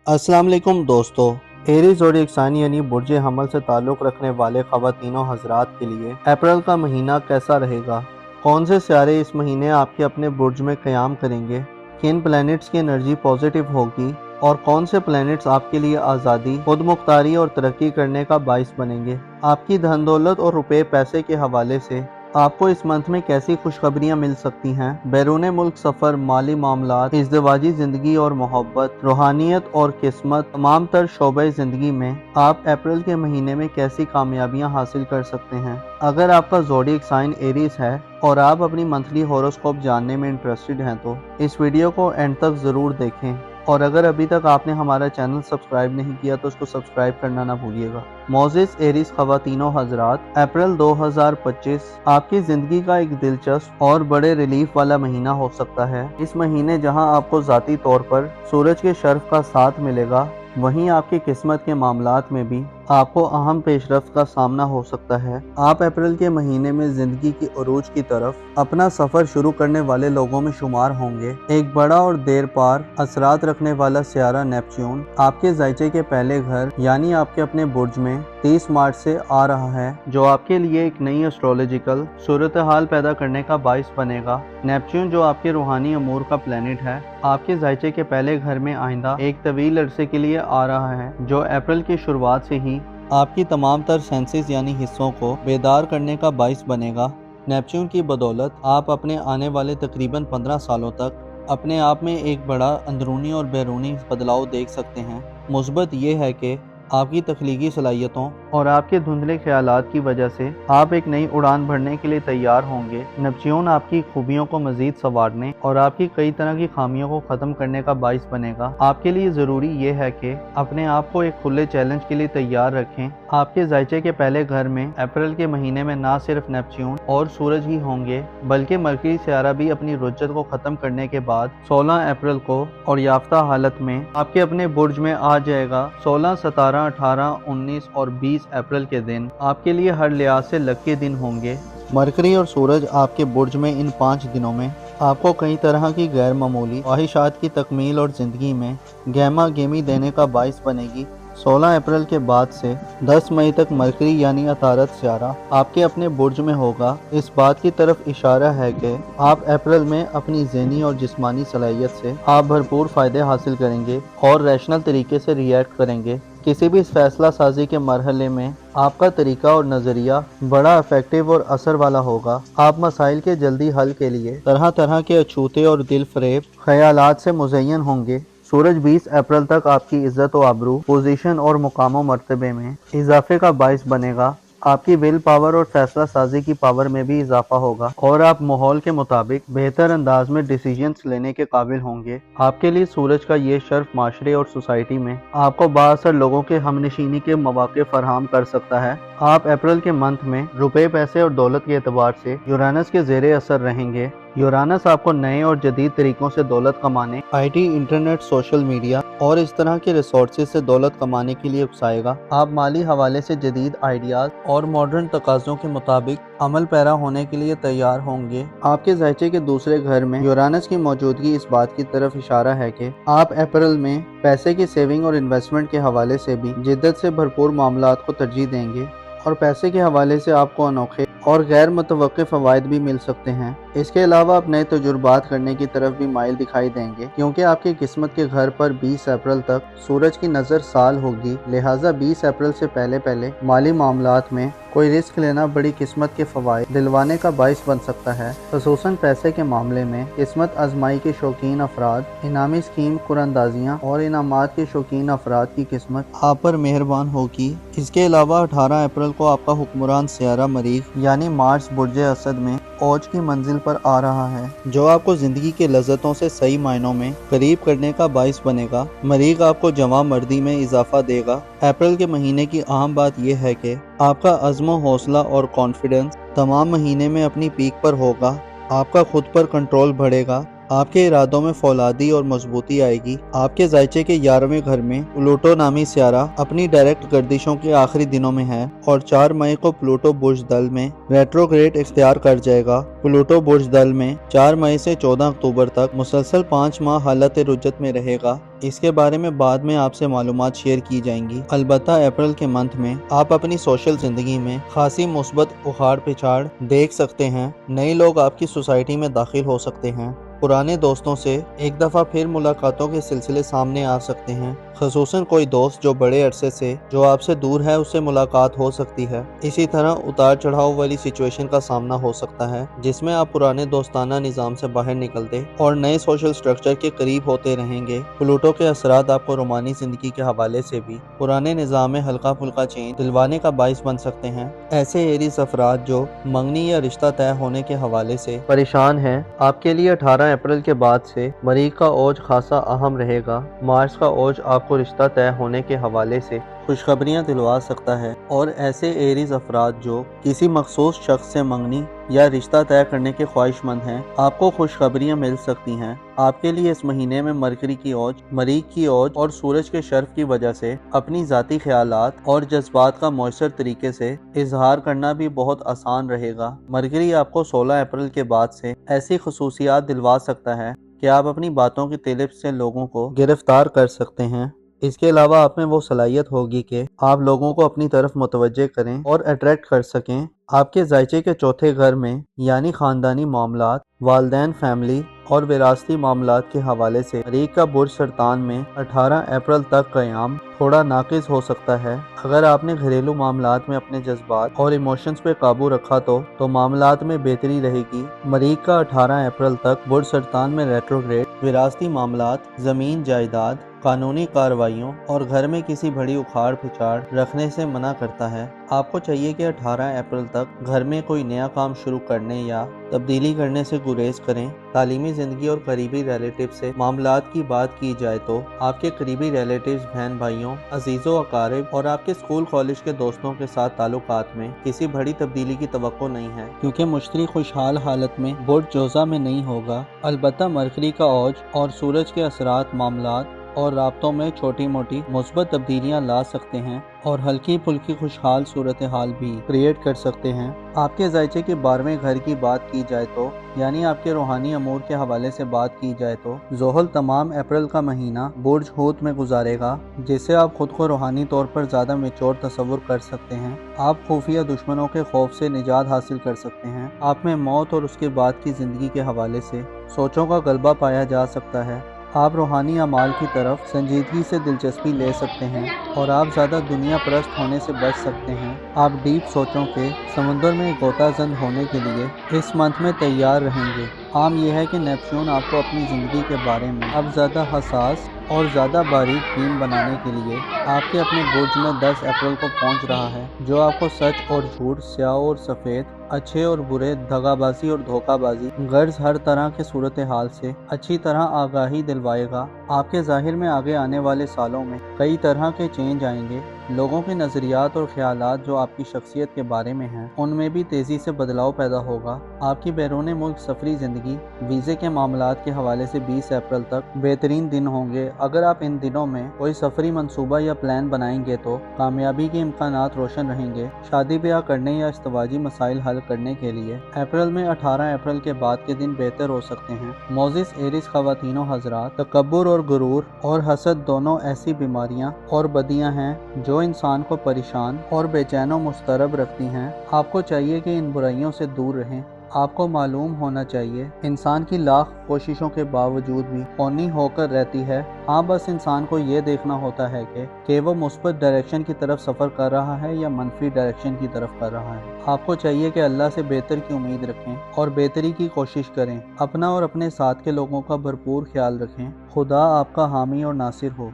अस्सलाम वालेकुम दोस्तों। एरीज ज़ोडिएक साइन यानी बुर्ज हमल से ताल्लुक़ रखने वाले ख़वातीनों हज़रात के लिए अप्रैल का महीना कैसा रहेगा? कौन से सियारे इस महीने आपके अपने बुर्ज में क़याम करेंगे? किन प्लैनेट्स की एनर्जी पॉजिटिव होगी और कौन से प्लैनेट्स आपके लिए आज़ादी, खुद मुख्तारी और तरक्की करने का बाइस बनेंगे? आपकी धन दौलत और रुपए पैसे के हवाले से आपको इस मंथ में कैसी खुशखबरियां मिल सकती हैं? बैरून मुल्क सफ़र, माली मामलात, इज़्दिवाजी ज़िंदगी और मोहब्बत, रूहानियत और किस्मत, तमाम तर शोबे ज़िंदगी में आप अप्रैल के महीने में कैसी कामयाबियां हासिल कर सकते हैं? अगर आपका ज़ोडिएक साइन एरीज है और आप अपनी मंथली हॉरोस्कोप जानने में इंटरेस्टेड हैं तो इस वीडियो को एंड तक ज़रूर देखें। और अगर अभी तक आपने हमारा चैनल सब्सक्राइब नहीं किया तो उसको सब्सक्राइब करना ना भूलिएगा। मोज़ेस एरीज ख़वातीनों हज़रात, अप्रैल 2025 आपकी ज़िंदगी का एक दिलचस्प और बड़े रिलीफ वाला महीना हो सकता है। इस महीने जहां आपको ज़ाती तौर पर सूरज के शर्फ का साथ मिलेगा, वहीं आपकी किस्मत के मामलात में भी आपको अहम पेशरफ्त का सामना हो सकता है। आप अप्रैल के महीने में ज़िंदगी की उरूज की तरफ अपना सफ़र शुरू करने वाले लोगों में शुमार होंगे। एक बड़ा और देर पार असरात रखने वाला सियारा नेपच्यून आपके ज़ायचे के पहले घर यानी आपके अपने बुर्ज में 30 मार्च से आ रहा है, जो आपके लिए एक नई एस्ट्रोलॉजिकल सूरत हाल पैदा करने का बाइस बनेगा। नेपच्यून, जो आपके रूहानी अमूर का प्लैनेट है, आपके ज़ायचे के पहले घर में आइंदा एक तवील अरसे के लिए आ रहा है, जो अप्रैल की शुरुआत से ही आपकी तमाम तर सेंसेस यानी हिस्सों को बेदार करने का बाइस बनेगा। नेपच्यून की बदौलत आप अपने आने वाले तकरीबन 15 सालों तक अपने आप में एक बड़ा अंदरूनी और बैरूनी बदलाव देख सकते हैं। मुस्बत ये है कि आपकी तख्लीकी सलाहियतों और आपके धुंधले ख्यालात की वजह से आप एक नई उड़ान भरने के लिए तैयार होंगे। नेपच्यून आपकी खूबियों को मजीद संवारने और आपकी कई तरह की खामियों को ख़त्म करने का बाइस बनेगा। आपके लिए ज़रूरी ये है कि अपने आप को एक खुले चैलेंज के लिए तैयार रखें। आपके ज़ायचे के पहले घर में अप्रैल के महीने में ना सिर्फ नेपच्यून और सूरज ही होंगे, बल्कि मरकरी सियारा भी अपनी रुज्जत को ख़त्म करने के बाद 16 अप्रैल को और याफ्ता हालत में आपके अपने बुर्ज में आ जाएगा। 16, 17, 18, 19 और 20 अप्रैल के दिन आपके लिए हर लिहाज से लकी दिन होंगे। मरकरी और सूरज आपके बुर्ज में इन 5 दिनों में आपको कई तरह की गैर मामूली ख्वाहिशात की तकमील और ज़िंदगी में गहमा गेमी देने का बाइस बनेगी। 16 अप्रैल के बाद से 10 मई तक मरकरी यानी अतारत सियारा आपके अपने बुर्ज में होगा। इस बात की तरफ इशारा है कि आप अप्रैल में अपनी ज़हनी और जिस्मानी सलाहियत से आप भरपूर फ़ायदे हासिल करेंगे और रैशनल तरीके से रिएक्ट करेंगे। किसी भी फैसला साजी के मरहले में आपका तरीका और नज़रिया बड़ा इफेक्टिव और असर वाला होगा। आप मसाइल के जल्दी हल के लिए तरह तरह के अछूते और दिल फरेब ख्यालात से मुज़य्यन होंगे। सूरज 20 अप्रैल तक आपकी इज्जत व आबरू, पोजीशन और मुकाम मर्तबे में इजाफे का बाइस बनेगा। आपकी विल पावर और फैसला साजी की पावर में भी इजाफा होगा और आप माहौल के मुताबिक बेहतर अंदाज में डिसीजंस लेने के काबिल होंगे। आपके लिए सूरज का ये शर्फ माशरे और सोसाइटी में आपको बाअसर लोगों के हमनशीनी के मौके फराहम कर सकता है। आप अप्रैल के मंथ में रुपए, पैसे और दौलत के एतबार से यूरानस के ज़ेरे असर रहेंगे। यूरानस आपको नए और जदीद तरीकों से दौलत कमाने, आईटी, इंटरनेट, सोशल मीडिया और इस तरह के रिसोर्सेज से दौलत कमाने के लिए उकसाएगा। आप माली हवाले से जदीद आइडियाज और मॉडर्न तकाज़ों के मुताबिक अमल पैरा होने के लिए तैयार होंगे। आपके ज़ायचे के दूसरे घर में यूरानस की मौजूदगी इस बात की तरफ इशारा है कि आप अप्रैल में पैसे की सेविंग और इन्वेस्टमेंट के हवाले से भी जिद्दत से भरपूर मामलात को तरजीह देंगे और पैसे के हवाले से आपको अनोखे और गैर मुतवक्के फ़वाइद भी मिल सकते हैं। इसके अलावा आप नए तजुर्बात करने की तरफ भी माइल दिखाई देंगे, क्योंकि आपकी किस्मत के घर पर 20 अप्रैल तक सूरज की नज़र साल होगी। लिहाजा 20 अप्रैल से पहले पहले माली मामलात में कोई रिस्क लेना बड़ी किस्मत के फ़वाइद दिलवाने का बाइस बन सकता है। ख़ुसूसन पैसे के मामले में किस्मत आजमाई के शौकीन अफराद, इनामी स्कीम कुरानदाजियाँ और इनामात के शौकीन अफराद की किस्मत आप पर मेहरबान होगी। इसके अलावा 18 अप्रैल को आपका हुक्मरान सियारा मरीख यानी मार्स बुर्ज असद में औज की मंजिल पर आ रहा है, जो आपको ज़िंदगी के लज़्ज़तों से सही मायनों में करीब करने का बाइस बनेगा। मरीख आपको जवां मर्दी में इजाफा देगा। अप्रैल के महीने की अहम बात यह है कि आपका अज़्म, हौसला और कॉन्फिडेंस तमाम महीने में अपनी पीक पर होगा। आपका खुद पर कंट्रोल बढ़ेगा آپ کے ارادوں میں فولادی اور مضبوطی آئے گی۔ آپ کے ذائچے کے 11ویں گھر میں پلوٹو نامی سیارہ اپنی ڈائریکٹ گردشوں کے آخری دنوں میں ہے اور 4 مئی کو پلوٹو برج دل میں ریٹروگریڈ اختیار کر جائے گا۔ پلوٹو برج دل میں 4 مئی سے 14 اکتوبر تک مسلسل 5 ماہ حالت رجت میں رہے گا۔ اس کے بارے میں بعد میں آپ سے معلومات شیئر کی جائیں گی۔ البتہ اپریل کے منتھ میں آپ اپنی سوشل زندگی میں خاصی مثبت اخاڑ پچھاڑ دیکھ سکتے ہیں۔ نئے لوگ آپ کی سوسائٹی میں داخل ہو سکتے ہیں۔ پرانے دوستوں سے ایک دفعہ پھر ملاقاتوں کے سلسلے سامنے آ سکتے ہیں، خصوصاً کوئی دوست جو بڑے عرصے سے جو آپ سے دور ہے اس سے ملاقات ہو سکتی ہے۔ اسی طرح اتار چڑھاؤ والی سچویشن کا سامنا ہو سکتا ہے جس میں آپ پرانے دوستانہ نظام سے باہر نکلتے اور نئے سوشل سٹرکچر کے قریب ہوتے رہیں گے۔ پلوٹو کے اثرات آپ کو رومانی زندگی کے حوالے سے بھی پرانے نظام میں ہلکا پھلکا چینج دلوانے کا باعث بن سکتے ہیں۔ ایسے ایریز افراد جو منگنی یا رشتہ طے ہونے کے حوالے سے پریشان ہیں، آپ کے لیے 18 اپریل کے بعد سے مریخ کا اوج خاصا اہم رہے گا۔ مارس کا اوج آپ کو رشتہ طے ہونے کے حوالے سے خوشخبریاں دلوا سکتا ہے، اور ایسے ایریز افراد جو کسی مخصوص شخص سے منگنی یا رشتہ طے کرنے کے خواہش مند ہیں، آپ کو خوشخبریاں مل سکتی ہیں۔ آپ کے لیے اس مہینے میں مرکری کی اوج، مریخ کی اوج اور سورج کے شرف کی وجہ سے اپنی ذاتی خیالات اور جذبات کا مؤثر طریقے سے اظہار کرنا بھی بہت آسان رہے گا۔ مرکری آپ کو 16 اپریل کے بعد سے ایسی خصوصیات دلوا سکتا ہے کہ آپ اپنی باتوں کی طلب سے لوگوں کو گرفتار کر سکتے ہیں۔ اس کے علاوہ آپ میں وہ صلاحیت ہوگی کہ آپ لوگوں کو اپنی طرف متوجہ کریں اور اٹریکٹ کر سکیں۔ آپ کے ذائچے کے 4تھے گھر میں یعنی خاندانی معاملات، والدین، فیملی اور وراثتی معاملات کے حوالے سے مریخ کا برج سرطان میں 18 اپریل تک قیام تھوڑا ناقص ہو سکتا ہے۔ اگر آپ نے گھریلو معاملات میں اپنے جذبات اور ایموشنز پہ قابو رکھا تو معاملات میں بہتری رہے گی۔ مریخ کا 18 اپریل تک برج سرطان میں ریٹروگریڈ وراثتی معاملات، زمین جائیداد، قانونی کارروائیوں اور گھر میں کسی بڑی اکھاڑ پھچاڑ رکھنے سے منع کرتا ہے۔ آپ کو چاہیے کہ 18 اپریل تک گھر میں کوئی نیا کام شروع کرنے یا تبدیلی کرنے سے گریز کریں۔ تعلیمی زندگی اور قریبی ریلیٹیو سے معاملات کی بات کی جائے تو آپ کے قریبی ریلیٹیوز، بہن بھائیوں، عزیزوں، اقارب اور آپ کے اسکول کالج کے دوستوں کے ساتھ تعلقات میں کسی بڑی تبدیلی کی توقع نہیں ہے، کیونکہ مشتری خوشحال حالت میں برج جوزہ میں نہیں ہوگا۔ البتہ مرکری کا اوج اور سورج کے اثرات معاملات اور رابطوں میں چھوٹی موٹی مثبت تبدیلیاں لا سکتے ہیں اور ہلکی پھلکی خوشحال صورتحال بھی کریٹ کر سکتے ہیں۔ آپ کے ذائچے کے 12ویں گھر کی بات کی جائے تو یعنی آپ کے روحانی امور کے حوالے سے بات کی جائے تو زحل تمام اپریل کا مہینہ برج حوت میں گزارے گا، جس سے آپ خود کو روحانی طور پر زیادہ میچور تصور کر سکتے ہیں۔ آپ خفیہ دشمنوں کے خوف سے نجات حاصل کر سکتے ہیں۔ آپ میں موت اور اس کے بعد کی زندگی کے حوالے سے سوچوں کا غلبہ پایا جا سکتا ہے۔ آپ روحانی اعمال کی طرف سنجیدگی سے دلچسپی لے سکتے ہیں اور آپ زیادہ دنیا پرست ہونے سے بچ سکتے ہیں۔ آپ ڈیپ سوچوں کے سمندر میں غوطہ زن ہونے کے لیے اس منتھ میں تیار رہیں گے۔ عام یہ ہے کہ نیپچون آپ کو اپنی زندگی کے بارے میں اب زیادہ حساس اور زیادہ باریک بین بنانے کے لیے آپ کے اپنے برج میں 10 اپریل کو پہنچ رہا ہے، جو آپ کو سچ اور جھوٹ، سیاہ اور سفید، اچھے اور برے، دغا بازی اور دھوکہ بازی، غرض ہر طرح کے صورتحال سے اچھی طرح آگاہی دلوائے گا۔ آپ کے ظاہر میں آگے آنے والے سالوں میں کئی طرح کے چینج آئیں گے۔ لوگوں کے نظریات اور خیالات جو آپ کی شخصیت کے بارے میں ہیں ان میں بھی تیزی سے بدلاؤ پیدا ہوگا۔ آپ کی بیرون ملک سفری زندگی، ویزے کے معاملات کے حوالے سے 20 اپریل تک بہترین دن ہوں گے۔ اگر آپ ان دنوں میں کوئی سفری منصوبہ یا پلان بنائیں گے تو کامیابی کے امکانات روشن رہیں گے۔ شادی بیاہ کرنے یا ازدواجی مسائل حل کرنے کے لیے اپریل میں 18 اپریل کے بعد کے دن بہتر ہو سکتے ہیں۔ موزس ایریز خواتین و حضرات، تکبر اور غرور اور حسد دونوں ایسی بیماریاں اور بدیاں ہیں جو انسان کو پریشان اور بے چین و مضطرب رکھتی ہیں۔ آپ کو چاہیے کہ ان برائیوں سے دور رہیں۔ آپ کو معلوم ہونا چاہیے انسان کی لاکھ کوششوں کے باوجود بھی فانی ہو کر رہتی ہے۔ ہاں، بس انسان کو یہ دیکھنا ہوتا ہے کہ وہ مثبت ڈائریکشن کی طرف سفر کر رہا ہے یا منفی ڈائریکشن کی طرف کر رہا ہے۔ آپ کو چاہیے کہ اللہ سے بہتر کی امید رکھیں اور بہتری کی کوشش کریں۔ اپنا اور اپنے ساتھ کے لوگوں کا بھرپور خیال رکھیں۔ خدا آپ کا حامی اور ناصر ہو۔